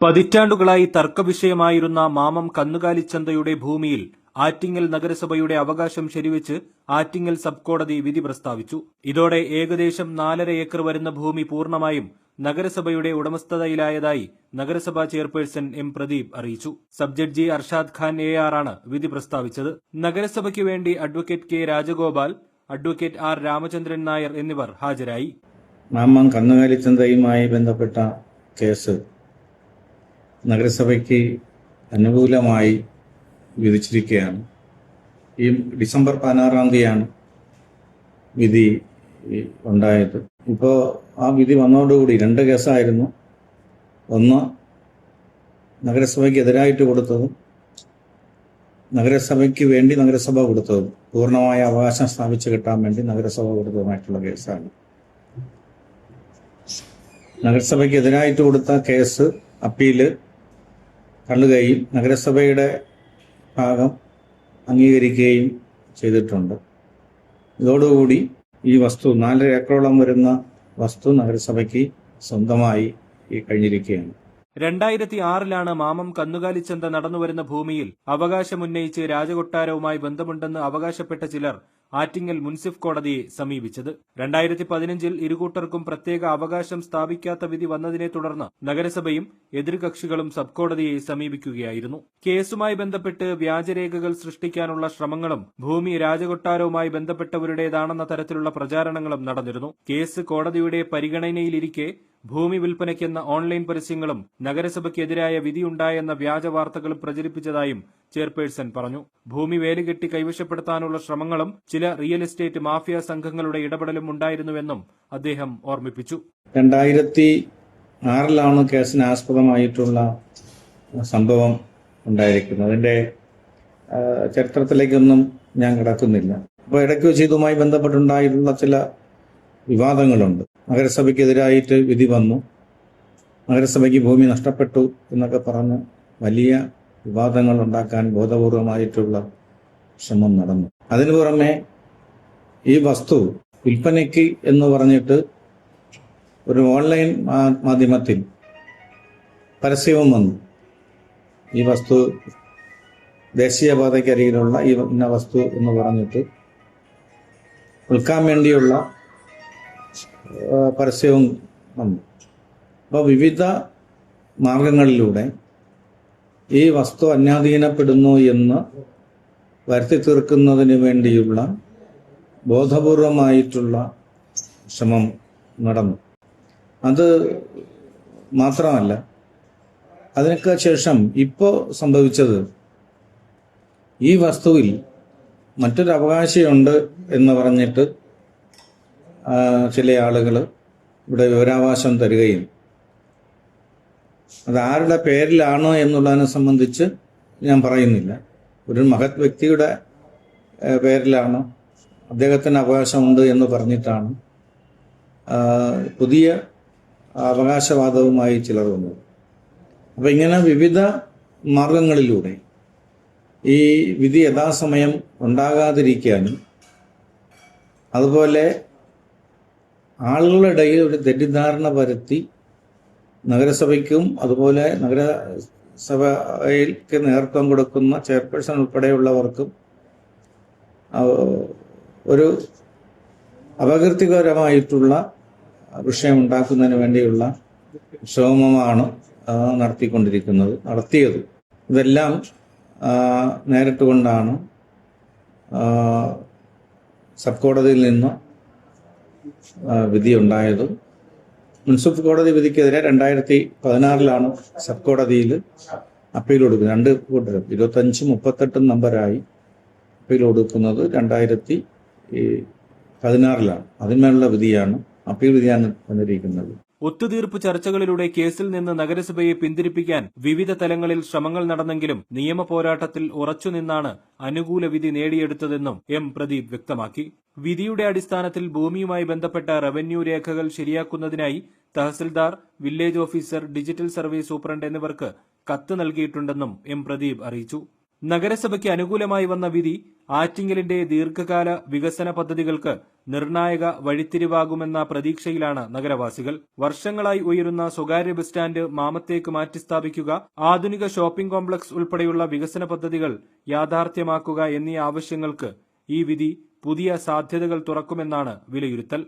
പതിറ്റാണ്ടുകളായി തർക്കവിഷയമായിരുന്ന മാമം കന്നുകാലിച്ചന്തയുടെ ഭൂമിയിൽ ആറ്റിങ്ങൽ നഗരസഭയുടെ അവകാശം ശരിവെച്ച് ആറ്റിങ്ങൽ സബ് കോടതി വിധി പ്രസ്താവിച്ചു. ഇതോടെ ഏകദേശം 4.5 ഏക്കർ വരുന്ന ഭൂമി പൂർണ്ണമായും നഗരസഭയുടെ ഉടമസ്ഥതയിലായതായി നഗരസഭാ ചെയർപേഴ്സൺ എം പ്രദീപ് അറിയിച്ചു. Sub judge Arshad Khan AR ആണ് വിധി പ്രസ്താവിച്ചത്. നഗരസഭയ്ക്ക് വേണ്ടി advocate K Rajagopal, advocate R Ramachandran Nair എന്നിവർ ഹാജരായി. മാമം കന്നുകാലിച്ചന്തയുമായി ബന്ധപ്പെട്ട കേസ് നഗരസഭയ്ക്ക് അനുകൂലമായി വിധിച്ചിരിക്കുകയാണ്. ഈ ഡിസംബർ 16-ാം തീയതിയാണ് വിധി ഉണ്ടായത്. ഇപ്പോൾ ആ വിധി വന്നതോടുകൂടി 2 കേസായിരുന്നു. ഒന്ന് നഗരസഭയ്ക്ക് എതിരായിട്ട് കൊടുത്തതും നഗരസഭയ്ക്ക് വേണ്ടി നഗരസഭ കൊടുത്തതും പൂർണ്ണമായ അവകാശം സ്ഥാപിച്ചു കിട്ടാൻ വേണ്ടി നഗരസഭ കൊടുത്തതുമായിട്ടുള്ള കേസാണ്. നഗരസഭയ്ക്ക് എതിരായിട്ട് കൊടുത്ത കേസ് അപ്പീല് തള്ളുകയും നഗരസഭയുടെ ഭാഗം അംഗീകരിക്കുകയും ചെയ്തിട്ടുണ്ട്. ഇതോടുകൂടി ഈ വസ്തു 4.5 ഏക്കറോളം വരുന്ന വസ്തു നഗരസഭയ്ക്ക് സ്വന്തമായി കഴിഞ്ഞിരിക്കുകയാണ്. 2006-ലാണ് മാമം കന്നുകാലിച്ചന്ത നടന്നുവരുന്ന ഭൂമിയിൽ അവകാശമുന്നയിച്ച് രാജകൊട്ടാരവുമായി ബന്ധമുണ്ടെന്ന് അവകാശപ്പെട്ട ചിലർ ആറ്റിങ്ങൽ മുൻസിഫ് കോടതിയെ സമീപിച്ചത്. 2015-ൽ ഇരുകൂട്ടർക്കും പ്രത്യേക അവകാശം സ്ഥാപിക്കാത്ത വിധി വന്നതിനെ തുടർന്ന് നഗരസഭയും എതിർകക്ഷികളും സബ് കോടതിയെ സമീപിക്കുകയായിരുന്നു. കേസുമായി ബന്ധപ്പെട്ട് വ്യാജരേഖകൾ സൃഷ്ടിക്കാനുള്ള ശ്രമങ്ങളും ഭൂമി രാജകൊട്ടാരവുമായി ബന്ധപ്പെട്ടവരുടേതാണെന്ന തരത്തിലുള്ള പ്രചാരണങ്ങളും നടന്നിരുന്നു. കേസ് കോടതിയുടെ പരിഗണനയിലിരിക്കെ ഭൂമി വിൽപ്പനയ്ക്കെന്ന ഓൺലൈൻ പരസ്യങ്ങളും നഗരസഭയ്ക്കെതിരായ വിധിയുണ്ടായെന്ന വ്യാജ വാർത്തകളും പ്രചരിപ്പിച്ചതായും ചെയർപേഴ്സൺ പറഞ്ഞു. ഭൂമി വേലുകെട്ടി കൈവശപ്പെടുത്താനുള്ള ശ്രമങ്ങളും ചില റിയൽ എസ്റ്റേറ്റ് മാഫിയ സംഘങ്ങളുടെ ഇടപെടലും ഉണ്ടായിരുന്നുവെന്നും അദ്ദേഹം ഓർമ്മിപ്പിച്ചു. 2006-ലാണ് കേസിന് ആസ്പദമായിട്ടുള്ള സംഭവം ഉണ്ടായിരിക്കുന്നത്. അതിന്റെ ചരിത്രത്തിലേക്കൊന്നും ഞാൻ കിടക്കുന്നില്ല. അപ്പോൾ ഇടയ്ക്ക് വെച്ച് ഇതുമായി ബന്ധപ്പെട്ടുണ്ടായിട്ടുള്ള ചില വിവാദങ്ങളുണ്ട്. നഗരസഭയ്ക്കെതിരായിട്ട് വിധി വന്നു, നഗരസഭയ്ക്ക് ഭൂമി നഷ്ടപ്പെട്ടു എന്നൊക്കെ പറഞ്ഞ് വലിയ വിവാദങ്ങൾ ഉണ്ടാക്കാൻ ബോധപൂർവമായിട്ടുള്ള ശ്രമം നടന്നു. അതിനു പുറമെ ഈ വസ്തു വിൽപ്പനയ്ക്ക് എന്ന് പറഞ്ഞിട്ട് ഒരു ഓൺലൈൻ മാധ്യമത്തിൽ പരസ്യവും വന്നു. ഈ വസ്തു ദേശീയപാതയ്ക്കരികിലുള്ള ഈ ഇന്ന വസ്തു എന്ന് പറഞ്ഞിട്ട് വിൽക്കാൻ വേണ്ടിയുള്ള പരസ്യവും വന്നു. അപ്പോൾ വിവിധ മാർഗങ്ങളിലൂടെ ഈ വസ്തു അന്യാധീനപ്പെടുന്നു എന്ന് വരുത്തി തീർക്കുന്നതിന് വേണ്ടിയുള്ള ബോധപൂർവമായിട്ടുള്ള ശ്രമം നടന്നു. അത് മാത്രമല്ല, അതിനൊക്കെ ശേഷം ഇപ്പോൾ സംഭവിച്ചത് ഈ വസ്തുവിൽ മറ്റൊരു അവകാശിയുണ്ട് എന്ന് പറഞ്ഞിട്ട് ചില ആളുകൾ ഇവിടെ വിവരാവകാശം തരികയും അത് ആരുടെ പേരിലാണ് എന്നുള്ളതിനെ സംബന്ധിച്ച് ഞാൻ പറയുന്നില്ല. ഒരു മഹത് വ്യക്തിയുടെ പേരിലാണ്, അദ്ദേഹത്തിന് അവകാശമുണ്ട് എന്ന് പറഞ്ഞിട്ടാണ് പുതിയ അവകാശവാദവുമായി ചിലർ വന്നത്. അപ്പം ഇങ്ങനെ വിവിധ മാർഗങ്ങളിലൂടെ ഈ വിധി യഥാസമയം ഉണ്ടാകാതിരിക്കാനും അതുപോലെ ആളുകളുടെ ഇടയിൽ ഒരു തെറ്റിദ്ധാരണ വരുത്തി നഗരസഭയ്ക്കും അതുപോലെ നഗരസഭയ്ക്ക് നേതൃത്വം കൊടുക്കുന്ന ചെയർപേഴ്സൺ ഉൾപ്പെടെയുള്ളവർക്കും ഒരു അപകീർത്തികരമായിട്ടുള്ള വിഷയം ഉണ്ടാക്കുന്നതിന് വേണ്ടിയുള്ള ശ്രമമാണ് നടത്തിയത്. ഇതെല്ലാം നേരിട്ടുകൊണ്ടാണ് സബ് കോടതിയിൽ നിന്ന് വിധി ഉണ്ടായതും. മുൻസിഫ് കോടതി വിധിക്കെതിരെ 2016-ലാണ് സബ് കോടതിയിൽ അപ്പീൽ കൊടുക്കുന്നത്. 2 കൂട്ടരും 25, 38 നമ്പരായി അപ്പീൽ കൊടുക്കുന്നത് 2016-ലാണ്. അതിന്മേലുള്ള വിധിയാണ്, അപ്പീൽ വിധിയാണ് വന്നിരിക്കുന്നത്. ഒത്തുതീർപ്പ് ചർച്ചകളിലൂടെ കേസിൽ നിന്ന് നഗരസഭയെ പിന്തിരിപ്പിക്കാൻ വിവിധ തലങ്ങളിൽ ശ്രമങ്ങൾ നടന്നെങ്കിലും നിയമ പോരാട്ടത്തിൽ ഉറച്ചുനിന്നാണ് അനുകൂല വിധി നേടിയെടുത്തതെന്നും എം പ്രദീപ് വ്യക്തമാക്കി. വിധിയുടെ അടിസ്ഥാനത്തിൽ ഭൂമിയുമായി ബന്ധപ്പെട്ട റവന്യൂ രേഖകൾ ശരിയാക്കുന്നതിനായി tahsildar, village officer, digital survey superintendent എന്നിവർക്ക് കത്ത് നൽകിയിട്ടുണ്ടെന്നും എം പ്രദീപ് അറിയിച്ചു. നഗരസഭയ്ക്ക് അനുകൂലമായി വന്ന വിധി ആറ്റിങ്ങലിന്റെ ദീർഘകാല വികസന പദ്ധതികൾക്ക് നിർണായക വഴിത്തിരിവാകുമെന്ന പ്രതീക്ഷയിലാണ് നഗരവാസികൾ. വർഷങ്ങളായി ഉയരുന്ന സ്വകാര്യ ബസ് സ്റ്റാൻഡ് മാമത്തേക്ക് മാറ്റിസ്ഥാപിക്കുക, ആധുനിക ഷോപ്പിംഗ് കോംപ്ലക്സ് ഉൾപ്പെടെയുള്ള വികസന പദ്ധതികൾ യാഥാർത്ഥ്യമാക്കുക എന്നീ ആവശ്യങ്ങൾക്ക് ഈ വിധി പുതിയ സാധ്യതകൾ തുറക്കുമെന്നാണ് വിലയിരുത്തൽ.